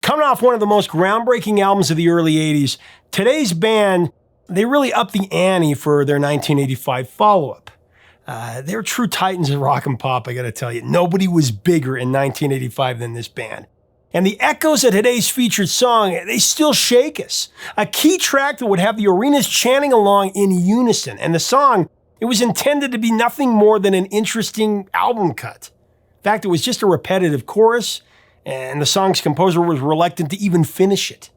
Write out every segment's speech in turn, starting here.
Coming off one of the most groundbreaking albums of the early 80s, today's band, they really upped the ante for their 1985 follow-up. They're true titans of rock and pop, I gotta tell you. Nobody was bigger in 1985 than this band. And the echoes of today's featured song, they still shake us. A key track that would have the arenas chanting along in unison. And the song, it was intended to be nothing more than an interesting album cut. In fact, it was just a repetitive chorus, and the song's composer was reluctant to even finish it.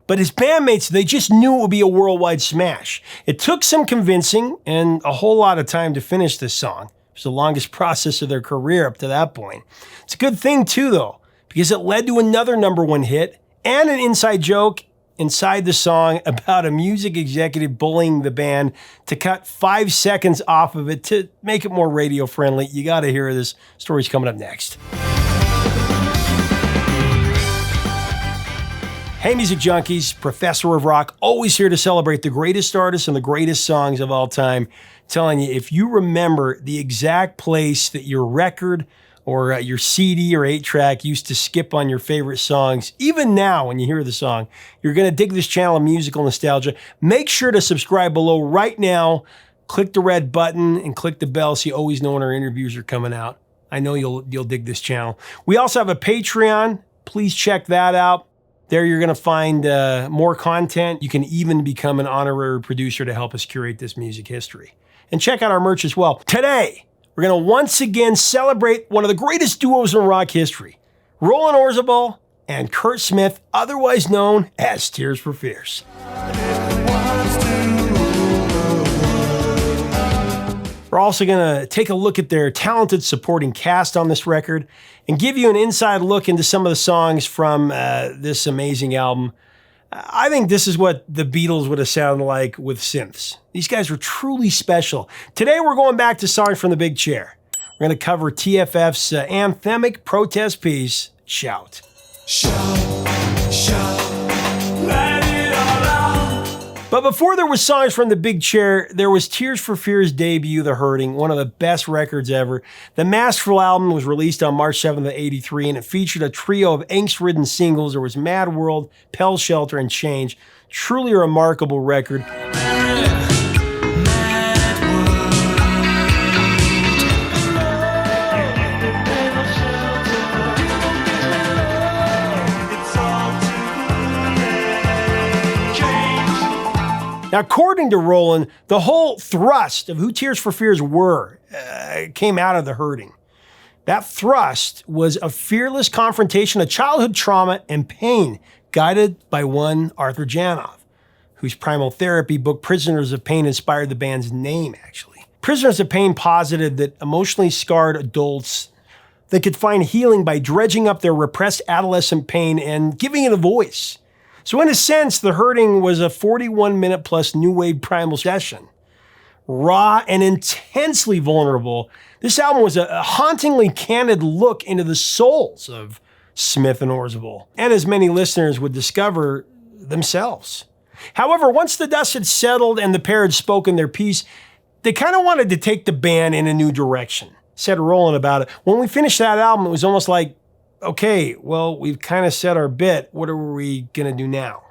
But his bandmates, they just knew it would be a worldwide smash. It took some convincing and a whole lot of time to finish this song. It was the longest process of their career up to that point. It's a good thing too, though, because it led to another #1 hit and an inside joke inside the song about a music executive bullying the band to cut 5 seconds off of it to make it more radio friendly. You gotta hear this. Story's coming up next. Hey music junkies, Professor of Rock, always here to celebrate the greatest artists and the greatest songs of all time. Telling you, if you remember the exact place that your record or your CD or 8-track used to skip on your favorite songs, even now when you hear the song, you're gonna dig this channel of musical nostalgia. Make sure to subscribe below right now. Click the red button and click the bell so you always know when our interviews are coming out. I know you'll dig this channel. We also have a Patreon. Please check that out. There you're going to find more content. You can even become an honorary producer to help us curate this music history. And check out our merch as well. Today, we're going to once again celebrate one of the greatest duos in rock history, Roland Orzabal and Curt Smith, otherwise known as Tears for Fears. We're also going to take a look at their talented supporting cast on this record and give you an inside look into some of the songs from this amazing album. I think this is what the Beatles would have sounded like with synths. These guys were truly special. Today we're going back to songs from the Big Chair. We're going to cover TFF's anthemic protest piece, Shout. Shout, shout, let it all out. But before there was songs from the Big Chair, there was Tears for Fears' debut, The Hurting, one of the best records ever. The Masterful album was released on March 7th of '83, and it featured a trio of angst-ridden singles. There was Mad World, Pell Shelter, and Change. Truly a remarkable record. Now, according to Roland, the whole thrust of who Tears for Fears were came out of The Hurting. That thrust was a fearless confrontation of childhood trauma and pain, guided by one Arthur Janov, whose Primal Therapy book Prisoners of Pain inspired the band's name, actually. Prisoners of Pain posited that emotionally scarred adults, they could find healing by dredging up their repressed adolescent pain and giving it a voice. So in a sense, The Hurting was a 41-minute plus new wave primal session. Raw and intensely vulnerable, this album was a hauntingly candid look into the souls of Smith and Orzabal, and as many listeners would discover, themselves. However, once the dust had settled and the pair had spoken their piece, they kind of wanted to take the band in a new direction. Said Roland about it. When we finished that album, it was almost like, okay, well, we've kind of said our bit. What are we going to do now?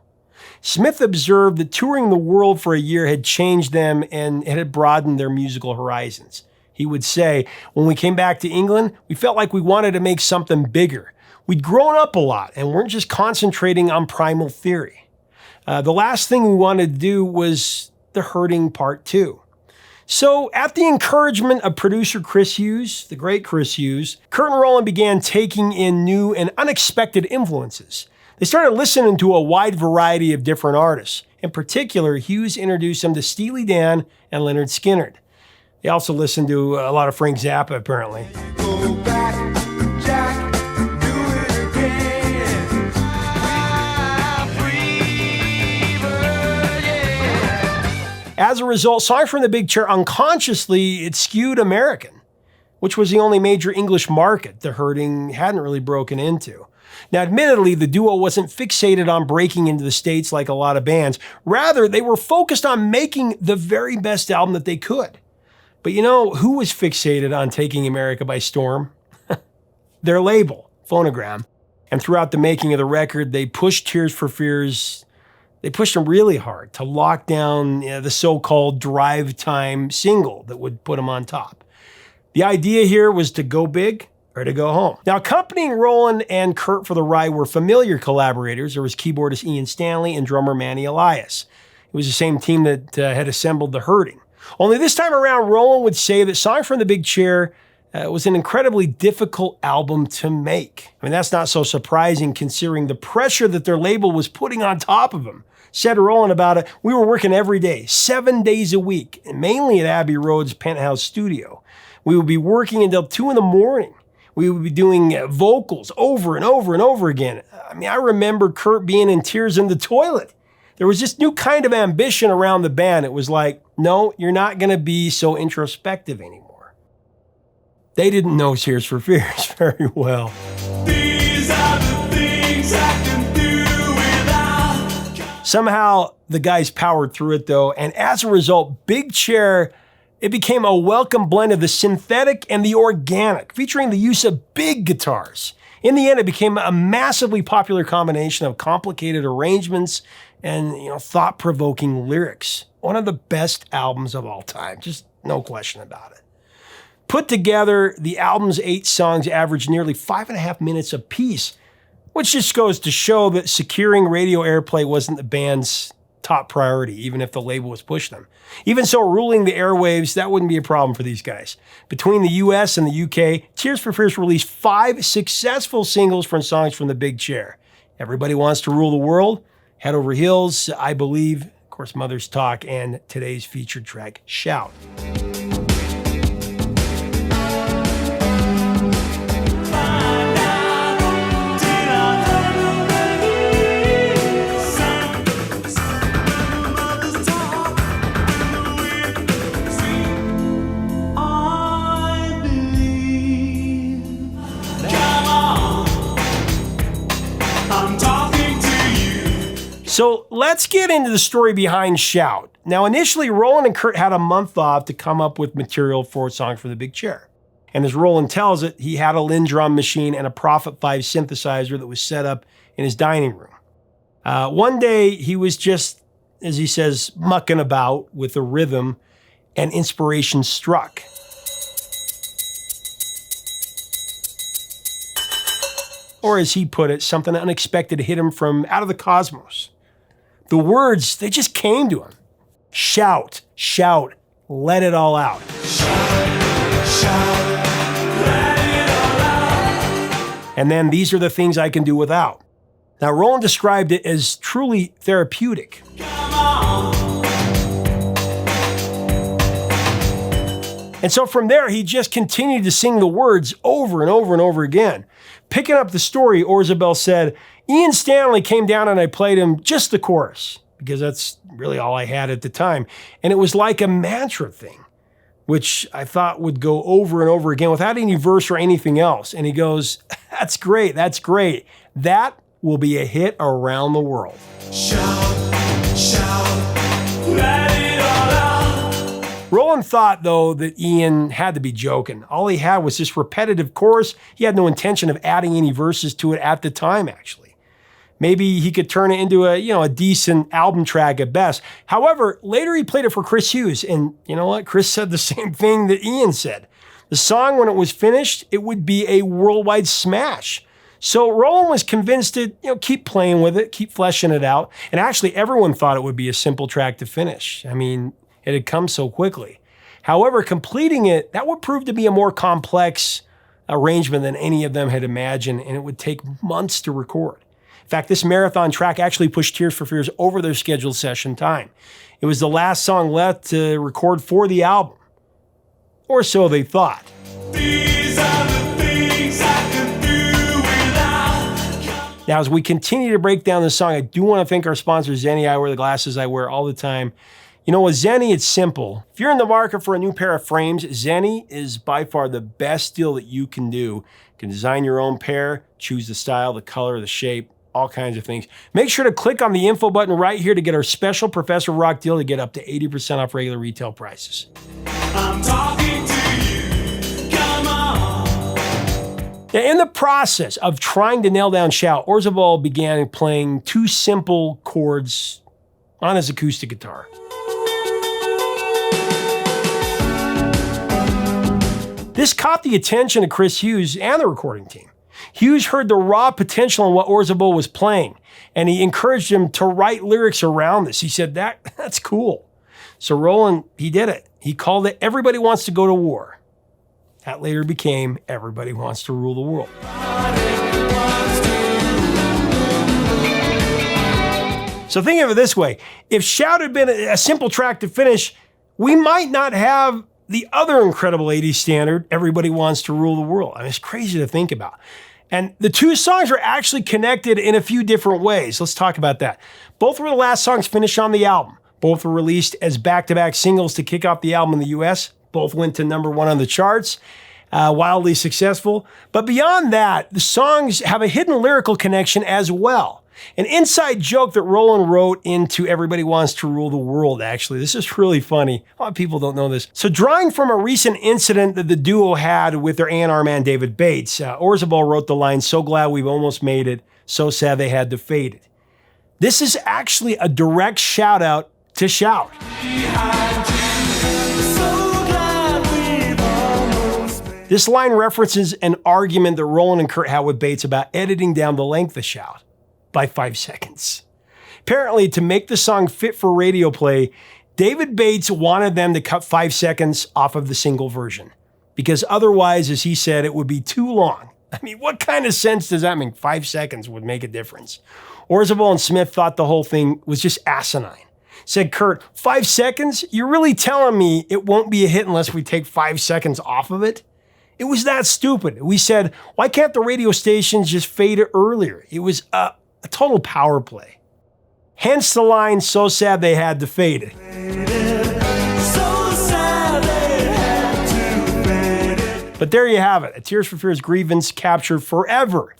Smith observed that touring the world for a year had changed them and it had broadened their musical horizons. He would say, when we came back to England, we felt like we wanted to make something bigger. We'd grown up a lot and weren't just concentrating on Primal Theory. The last thing we wanted to do was The Hurting Part 2. So, at the encouragement of producer Chris Hughes, the great Chris Hughes, Curt and Roland began taking in new and unexpected influences. They started listening to a wide variety of different artists. In particular, Hughes introduced them to Steely Dan and Lynyrd Skynyrd. They also listened to a lot of Frank Zappa, apparently. Go back, Jack, do it again. As a result, songs from the Big Chair unconsciously, it skewed American, which was the only major English market The Hurting hadn't really broken into. Now, admittedly, the duo wasn't fixated on breaking into the States like a lot of bands. Rather, they were focused on making the very best album that they could. But you know who was fixated on taking America by storm? Their label, Phonogram. And throughout the making of the record, they pushed Tears for Fears, they pushed them really hard to lock down the so-called drive time single that would put them on top. The idea here was to go big or to go home. Now, accompanying Roland and Curt for the ride were familiar collaborators. There was keyboardist Ian Stanley and drummer Manny Elias. It was the same team that had assembled The Hurting. Only this time around, Roland would say that Song from the Big Chair was an incredibly difficult album to make. I mean, that's not so surprising considering the pressure that their label was putting on top of them. Said Roland about it, we were working every day, 7 days a week, and mainly at Abbey Road's penthouse studio. We would be working until 2 in the morning. We would be doing vocals over and over and over again. I mean, I remember Curt being in tears in the toilet. There was this new kind of ambition around the band. It was like, no, you're not going to be so introspective anymore. They didn't know Tears for Fears very well. These are the things I can do without. Somehow, the guys powered through it, though, and as a result, Big Chair, it became a welcome blend of the synthetic and the organic, featuring the use of big guitars. In the end, it became a massively popular combination of complicated arrangements and, thought-provoking lyrics. One of the best albums of all time, just no question about it. Put together, the album's 8 songs averaged nearly 5.5 minutes apiece, which just goes to show that securing radio airplay wasn't the band's top priority, even if the label was pushing them. Even so, ruling the airwaves, that wouldn't be a problem for these guys. Between the US and the UK, Tears for Fears released 5 successful singles from songs from the Big Chair. Everybody Wants to Rule the World, Head Over Heels, I Believe, of course, Mother's Talk, and today's featured track, Shout. So let's get into the story behind Shout. Now, initially, Roland and Curt had a month off to come up with material for a song for the Big Chair. And as Roland tells it, he had a Linn drum machine and a Prophet 5 synthesizer that was set up in his dining room. One day, he was just, as he says, mucking about with a rhythm, and inspiration struck. Or as he put it, something unexpected hit him from out of the cosmos. The words, they just came to him. Shout, shout, let it all out. Shout, shout, let it all out. And then these are the things I can do without. Now, Roland described it as truly therapeutic. Come on. And so from there, he just continued to sing the words over and over and over again. Picking up the story, Orzabal said, Ian Stanley came down and I played him just the chorus, because that's really all I had at the time. And it was like a mantra thing, which I thought would go over and over again without any verse or anything else. And he goes, that's great, that's great. That will be a hit around the world. Shout, shout, let it all out. Roland thought, though, that Ian had to be joking. All he had was this repetitive chorus. He had no intention of adding any verses to it at the time, actually. Maybe he could turn it into a decent album track at best. However, later he played it for Chris Hughes, and you know what? Chris said the same thing that Ian said. The song, when it was finished, it would be a worldwide smash. So Roland was convinced to keep playing with it, keep fleshing it out, and actually everyone thought it would be a simple track to finish. I mean, it had come so quickly. However, completing it, that would prove to be a more complex arrangement than any of them had imagined, and it would take months to record. In fact, this marathon track actually pushed Tears for Fears over their scheduled session time. It was the last song left to record for the album. Or so they thought. These are the things I can do without. Now, as we continue to break down the song, I do want to thank our sponsor, Zenni Eyewear, the glasses I wear all the time. You know, with Zenni, it's simple. If you're in the market for a new pair of frames, Zenni is by far the best deal that you can do. You can design your own pair, choose the style, the color, the shape, all kinds of things. Make sure to click on the info button right here to get our special Professor Rock deal to get up to 80% off regular retail prices. I'm talking to you. Come on. Now, in the process of trying to nail down Shout, Orzabal began playing 2 simple chords on his acoustic guitar. This caught the attention of Chris Hughes and the recording team. Hughes heard the raw potential in what Orzabal was playing, and he encouraged him to write lyrics around this. He said, that's cool. So Roland, he did it. He called it Everybody Wants to Go to War. That later became Everybody Wants to Rule the World. So think of it this way. If Shout had been a simple track to finish, we might not have the other incredible 80s standard, Everybody Wants to Rule the World. I mean, it's crazy to think about. And the 2 songs are actually connected in a few different ways. Let's talk about that. Both were the last songs finished on the album. Both were released as back-to-back singles to kick off the album in the US. Both went to #1 on the charts. Wildly successful. But beyond that, the songs have a hidden lyrical connection as well. An inside joke that Roland wrote into Everybody Wants to Rule the World, actually. This is really funny. A lot of people don't know this. So drawing from a recent incident that the duo had with their A&R man, David Bates, Orzabal wrote the line, "So glad we've almost made it, so sad they had to fade it." This is actually a direct shout out to Shout. This line references an argument that Roland and Curt had with Bates about editing down the length of Shout by 5 seconds. Apparently, to make the song fit for radio play, David Bates wanted them to cut 5 seconds off of the single version, because otherwise, as he said, it would be too long. I mean, what kind of sense does that make? 5 seconds would make a difference. Orzabal and Smith thought the whole thing was just asinine. Said Curt, 5 seconds? You're really telling me it won't be a hit unless we take 5 seconds off of it? It was that stupid. We said, why can't the radio stations just fade it earlier? It was a total power play. Hence the line, so sad they had to fade it. But there you have it. A Tears for Fears grievance captured forever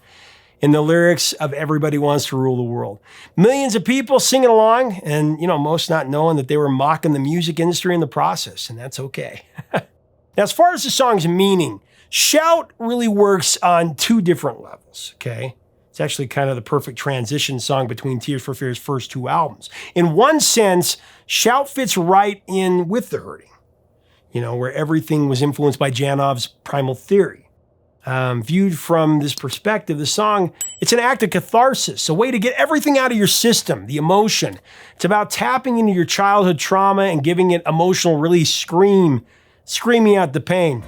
in the lyrics of Everybody Wants to Rule the World. Millions of people singing along, and most not knowing that they were mocking the music industry in the process, and that's okay. Now, as far as the song's meaning, Shout really works on 2 different levels, okay? It's actually kind of the perfect transition song between Tears for Fears' first 2 albums. In one sense, Shout fits right in with The Hurting, where everything was influenced by Janov's Primal Theory. Viewed from this perspective, the song, it's an act of catharsis, a way to get everything out of your system, the emotion. It's about tapping into your childhood trauma and giving it emotional release, screaming out the pain.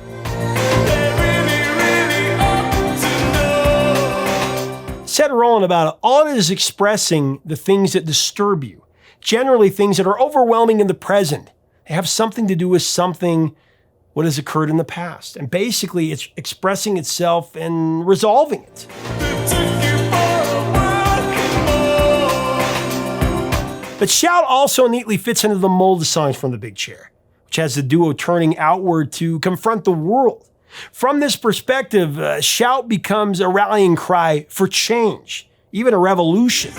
Said Roland about it, all it is expressing the things that disturb you, generally things that are overwhelming in the present. They have something to do with what has occurred in the past. And basically, it's expressing itself and resolving it. But Shout also neatly fits into the mold of songs from the Big Chair, which has the duo turning outward to confront the world. From this perspective, Shout becomes a rallying cry for change, even a revolution.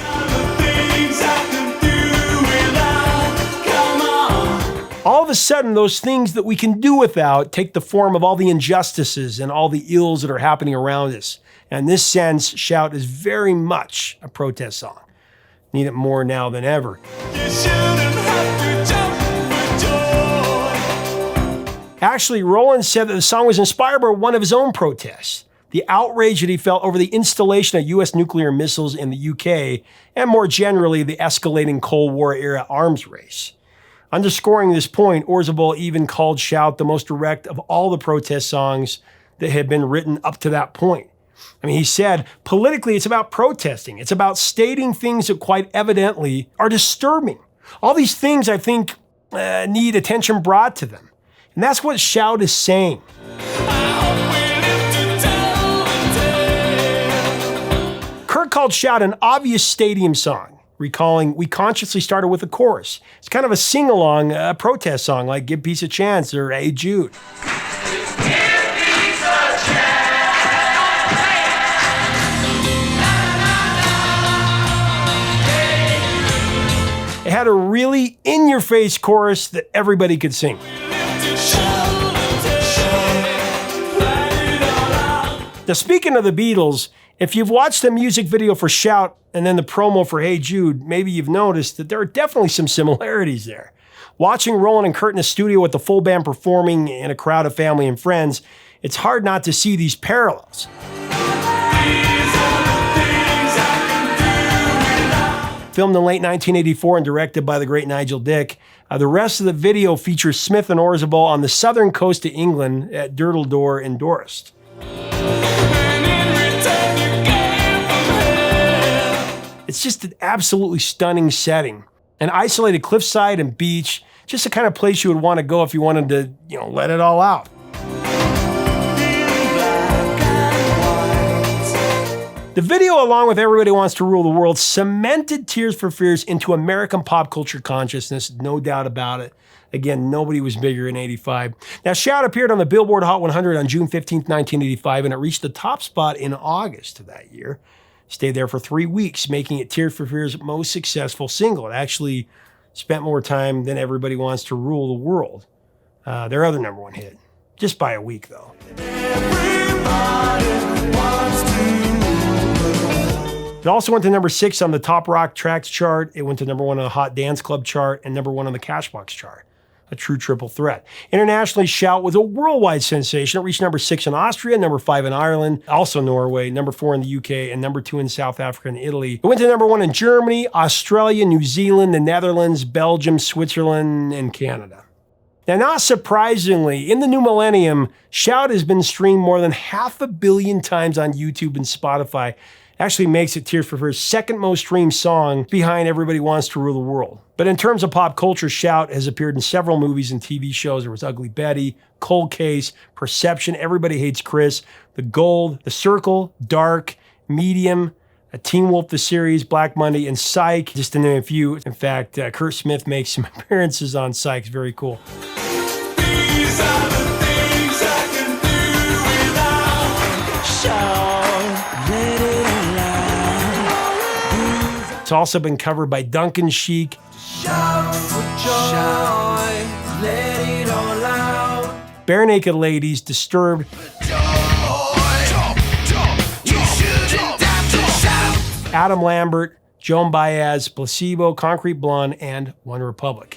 All of a sudden, those things that we can do without take the form of all the injustices and all the ills that are happening around us. And in this sense, Shout is very much a protest song. Need it more now than ever. Actually, Roland said that the song was inspired by one of his own protests, the outrage that he felt over the installation of U.S. nuclear missiles in the UK, and more generally, the escalating Cold War-era arms race. Underscoring this point, Orzabal even called Shout the most direct of all the protest songs that had been written up to that point. I mean, he said, politically, it's about protesting. It's about stating things that quite evidently are disturbing. All these things, I think, need attention brought to them. And that's what Shout is saying. Curt called Shout an obvious stadium song, recalling, we consciously started with a chorus. It's kind of a sing-along, a protest song like Give Peace a Chance or Hey Jude. It had a really in-your-face chorus that everybody could sing. Now, speaking of the Beatles, if you've watched the music video for Shout and then the promo for Hey Jude, maybe you've noticed that there are definitely some similarities there. Watching Roland and Curt in the studio with the full band performing in a crowd of family and friends, it's hard not to see these parallels. Filmed in late 1984 and directed by the great Nigel Dick, the rest of the video features Smith and Orzabal on the southern coast of England at Durdledore and Dorset. It's just an absolutely stunning setting. An isolated cliffside and beach, just the kind of place you would want to go if you wanted to, let it all out. The video, along with Everybody Wants to Rule the World, cemented Tears for Fears into American pop culture consciousness, no doubt about it. Again, nobody was bigger in 85. Now, Shout appeared on the Billboard Hot 100 on June 15, 1985, and it reached the top spot in August of that year. Stayed there for 3 weeks, making it Tears for Fears' most successful single. It actually spent more time than Everybody Wants to Rule the World, their other number one hit. Just by a week, though. It also went to number 6 on the Top Rock Tracks chart. It went to number 1 on the Hot Dance Club chart and number 1 on the Cashbox chart. A true triple threat. Internationally, Shout was a worldwide sensation. It reached number 6 in Austria, number 5 in Ireland, also Norway, number 4 in the UK, and number 2 in South Africa and Italy. It went to number 1 in Germany, Australia, New Zealand, the Netherlands, Belgium, Switzerland, and Canada. Now, not surprisingly, in the new millennium, Shout has been streamed more than 500 million times on YouTube and Spotify. Actually makes it Tears for Fears' second most streamed song behind Everybody Wants to Rule the World. But in terms of pop culture, Shout has appeared in several movies and TV shows. There was Ugly Betty, Cold Case, Perception, Everybody Hates Chris, The Gold, The Circle, Dark, Medium, Teen Wolf the series, Black Monday, and Psych, just to name a few. In fact, Curt Smith makes some appearances on Psych. It's very cool. These are the things I can do without. Shout, let it It's also been covered by Duncan Sheik, shout for joy, let it all out. Bare Naked Ladies, Disturbed, Adam Lambert, Joan Baez, Placebo, Concrete Blonde, and One Republic.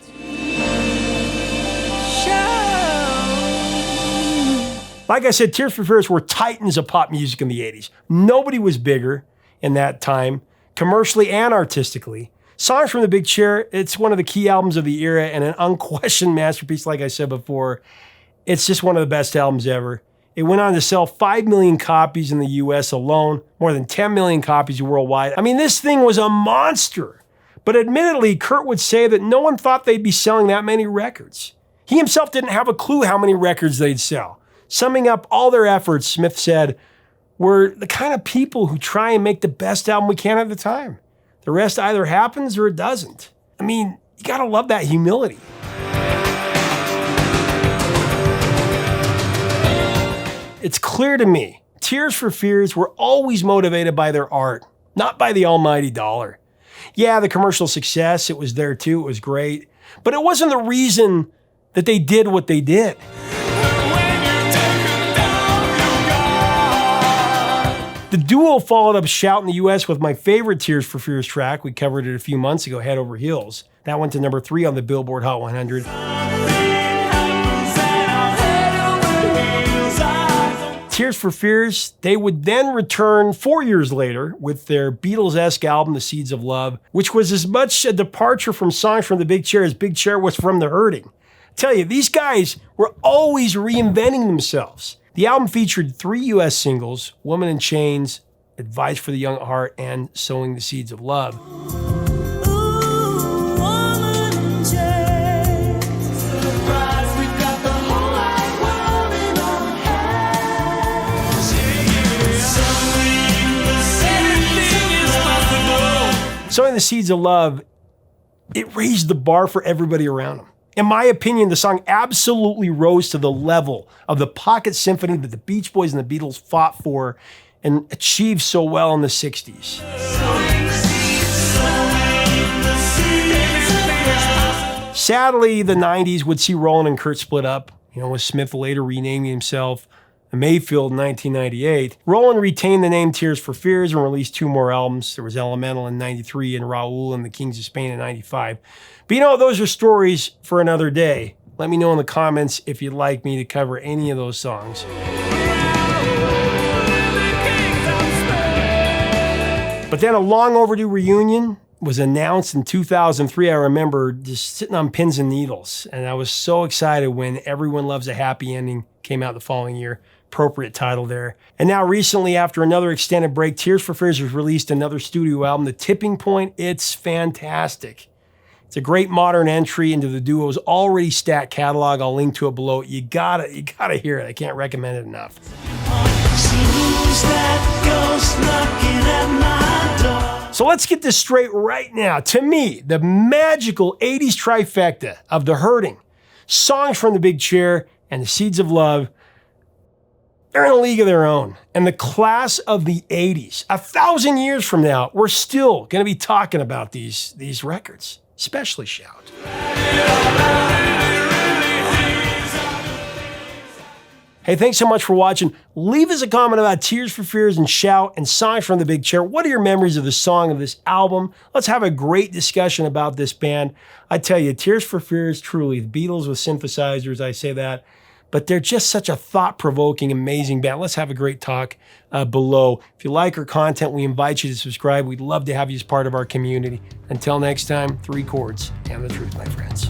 Like I said, Tears for Fears were titans of pop music in the 80s. Nobody was bigger in that time, commercially and artistically. Songs from the Big Chair, it's one of the key albums of the era and an unquestioned masterpiece, like I said before. It's just one of the best albums ever. It went on to sell 5 million copies in the US alone, more than 10 million copies worldwide. I mean, this thing was a monster. But admittedly, Curt would say that no one thought they'd be selling that many records. He himself didn't have a clue how many records they'd sell. Summing up all their efforts, Smith said, "We're the kind of people who try and make the best album we can at the time. The rest either happens or it doesn't." I mean, you gotta love that humility. It's clear to me, Tears for Fears were always motivated by their art, not by the almighty dollar. Yeah, the commercial success, it was there too, it was great, but it wasn't the reason that they did what they did. The duo followed up Shout in the US with my favorite Tears for Fears track. We covered it a few months ago, Head Over Heels. That went to number 3 on the Billboard Hot 100. Tears for Fears, they would then return 4 years later with their Beatles-esque album, The Seeds of Love, which was as much a departure from songs from the Big Chair as Big Chair was from The Hurting. I tell you, these guys were always reinventing themselves. The album featured 3 US singles, Woman in Chains, Advice for the Young at Heart, and Sowing the Seeds of Love. Sowing the Seeds of Love, it raised the bar for everybody around them. In my opinion, the song absolutely rose to the level of the pocket symphony that the Beach Boys and the Beatles fought for and achieved so well in the 60s. Sadly, the 90s would see Roland and Curt split up, with Smith later renaming himself Mayfield in 1998. Roland retained the name Tears for Fears and released 2 more albums. There was Elemental in 93 and Raoul and the Kings of Spain in 95. But you know, those are stories for another day. Let me know in the comments if you'd like me to cover any of those songs. But then a long overdue reunion was announced in 2003. I remember just sitting on pins and needles, and I was so excited when Everyone Loves a Happy Ending came out the following year. Appropriate title there. And now recently, after another extended break, Tears for Fears has released another studio album, The Tipping Point. It's fantastic. It's a great modern entry into the duo's already stacked catalog. I'll link to it below. You gotta hear it. I can't recommend it enough. So let's get this straight right now. To me, the magical 80s trifecta of The Hurting, Songs from the Big Chair, and The Seeds of Love, they're in a league of their own. And the class of the 80s, 1,000 years from now, we're still going to be talking about these records, especially Shout. Hey, thanks so much for watching. Leave us a comment about Tears for Fears and Shout and Songs from the Big Chair. What are your memories of the song of this album? Let's have a great discussion about this band. I tell you, Tears for Fears, truly, the Beatles with synthesizers, I say that. But they're just such a thought-provoking, amazing band. Let's have a great talk below. If you like our content, we invite you to subscribe. We'd love to have you as part of our community. Until next time, 3 chords and the truth, my friends.